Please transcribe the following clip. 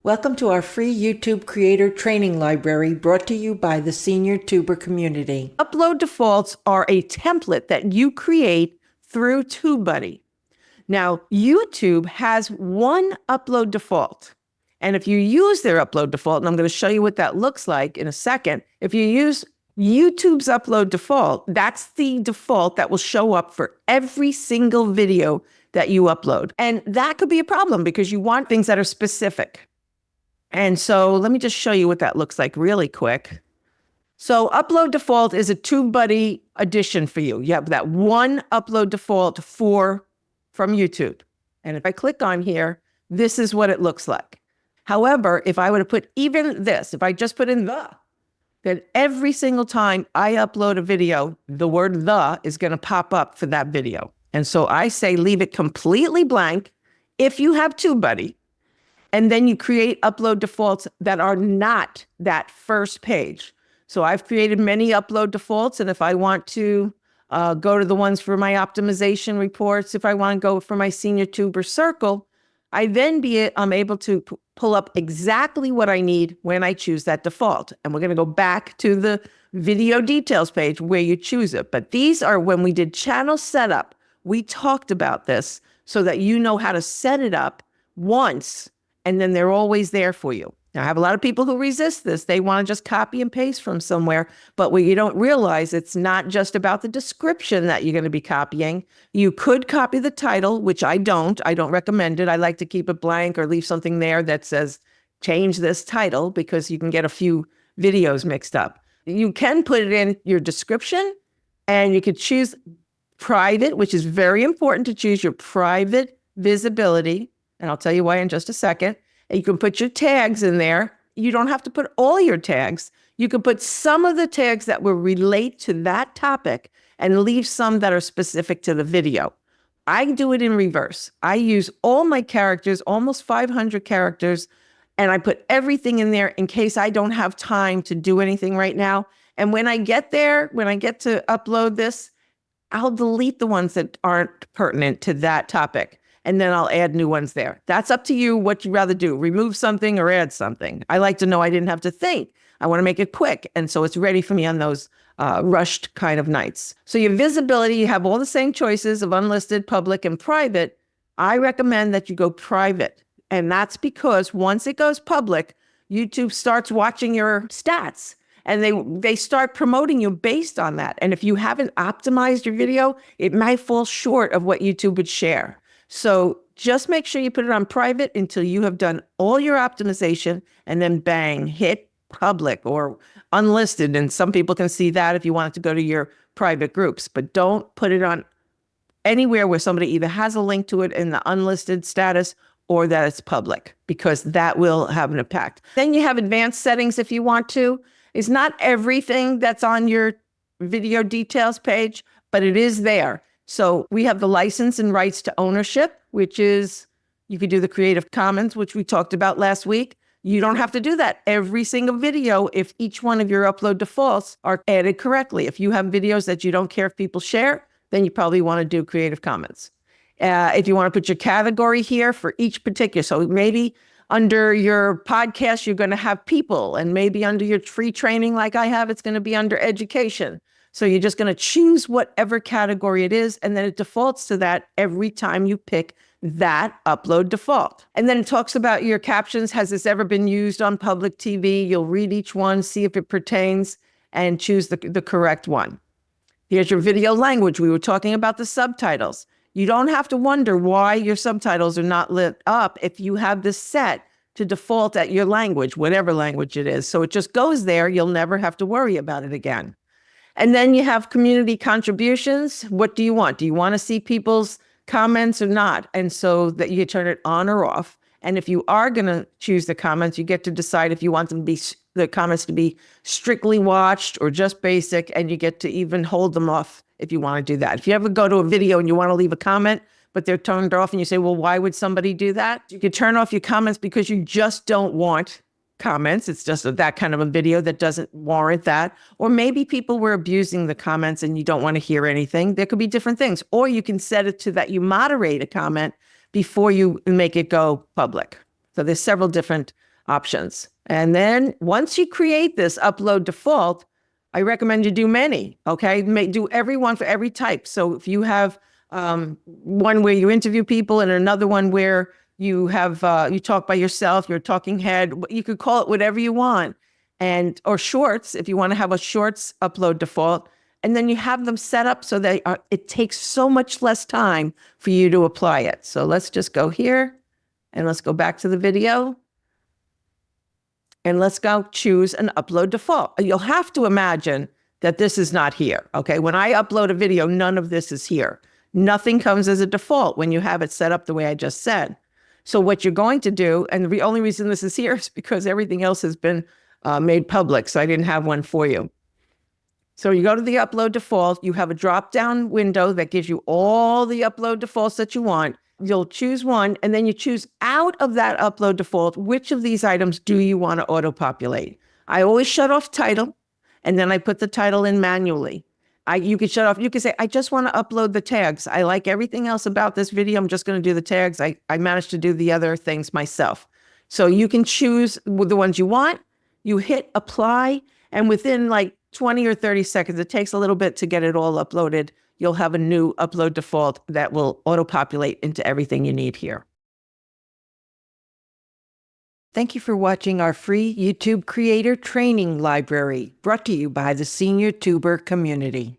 Welcome to our free YouTube creator training library brought to you by the senior tuber community. Upload defaults are a template that you create through TubeBuddy. Now, YouTube has one upload default. And if you use their upload default, and I'm going to show you what that looks like in a second, if you use YouTube's upload default, that's the default that will show up for every single video that you upload. And that could be a problem because you want things that are specific. And so let me just show you what that looks like really quick. So upload default is a TubeBuddy addition for you. You have that one upload default from YouTube. And if I click on here, this is what it looks like. However, if I were to put even this, if I just put in then every single time I upload a video, the word "the" is going to pop up for that video. And so I say leave it completely blank if you have TubeBuddy. And then you create upload defaults that are not that first page. So I've created many upload defaults. And if I want to go to the ones for my optimization reports, if I want to go for my senior tuber circle, I'm able to pull up exactly what I need when I choose that default. And we're going to go back to the video details page where you choose it. But these are when we did channel setup, we talked about this so that you know how to set it up once. And then they're always there for you. Now, I have a lot of people who resist this. They want to just copy and paste from somewhere. But what you don't realize, it's not just about the description that you're going to be copying. You could copy the title, which I don't. I don't recommend it. I like to keep it blank or leave something there that says, change this title, because you can get a few videos mixed up. You can put it in your description, and you could choose private, which is very important to choose your private visibility. And I'll tell you why in just a second. And you can put your tags in there. You don't have to put all your tags. You can put some of the tags that will relate to that topic and leave some that are specific to the video. I do it in reverse. I use all my characters, almost 500 characters, and I put everything in there in case I don't have time to do anything right now. And when I get there, when I get to upload this, I'll delete the ones that aren't pertinent to that topic. And then I'll add new ones there. That's up to you what you'd rather do, remove something or add something. I like to know I didn't have to think. I want to make it quick. And so it's ready for me on those rushed kind of nights. So your visibility, you have all the same choices of unlisted, public, and private. I recommend that you go private. And that's because once it goes public, YouTube starts watching your stats. And they start promoting you based on that. And if you haven't optimized your video, it might fall short of what YouTube would share. So just make sure you put it on private until you have done all your optimization, and then bang, hit public or unlisted. And some people can see that if you want it to go to your private groups, but don't put it on anywhere where somebody either has a link to it in the unlisted status or that it's public, because that will have an impact. Then you have advanced settings if you want to. It's not everything that's on your video details page, but it is there. So we have the license and rights to ownership, which is, you could do the Creative Commons, which we talked about last week. You don't have to do that every single video if each one of your upload defaults are added correctly. If you have videos that you don't care if people share, then you probably want to do Creative Commons. If you want to put your category here for each particular, so maybe under your podcast, you're going to have people, and maybe under your free training like I have, it's going to be under education. So you're just going to choose whatever category it is, and then it defaults to that every time you pick that upload default. And then it talks about your captions. Has this ever been used on public TV? You'll read each one, see if it pertains, and choose the correct one. Here's your video language. We were talking about the subtitles. You don't have to wonder why your subtitles are not lit up if you have this set to default at your language, whatever language it is. So it just goes there. You'll never have to worry about it again. And then you have community contributions. What do you want? Do you want to see people's comments or not? And so that you turn it on or off. And if you are going to choose the comments, you get to decide if you want them to be the comments to be strictly watched or just basic, and you get to even hold them off if you want to do that. If you ever go to a video and you want to leave a comment, but they're turned off, and you say, well, why would somebody do that? You could turn off your comments because you just don't want comments. It's just that kind of a video that doesn't warrant that. Or maybe people were abusing the comments and you don't want to hear anything. There could be different things. Or you can set it to that you moderate a comment before you make it go public. So there's several different options. And then once you create this upload default, I recommend you do many, okay? Do every one for every type. So if you have one where you interview people and another one where you have you talk by yourself, you're a talking head, you could call it whatever you want. And or shorts, if you want to have a shorts upload default, and then you have them set up so that it takes so much less time for you to apply it. So let's just go here and let's go back to the video. And let's go choose an upload default. You'll have to imagine that this is not here, okay? When I upload a video, none of this is here. Nothing comes as a default when you have it set up the way I just said. So what you're going to do, and the only reason this is here is because everything else has been made public, so I didn't have one for you. So you go to the upload default, you have a drop-down window that gives you all the upload defaults that you want. You'll choose one, and then you choose out of that upload default, which of these items do you want to auto-populate? I always shut off title, and then I put the title in manually. You could shut off, you could say, I just want to upload the tags. I like everything else about this video. I'm just going to do the tags. I managed to do the other things myself. So you can choose the ones you want. You hit apply, and within like 20 or 30 seconds, it takes a little bit to get it all uploaded. You'll have a new upload default that will auto-populate into everything you need here. Thank you for watching our free YouTube Creator Training Library, brought to you by the Senior Tuber community.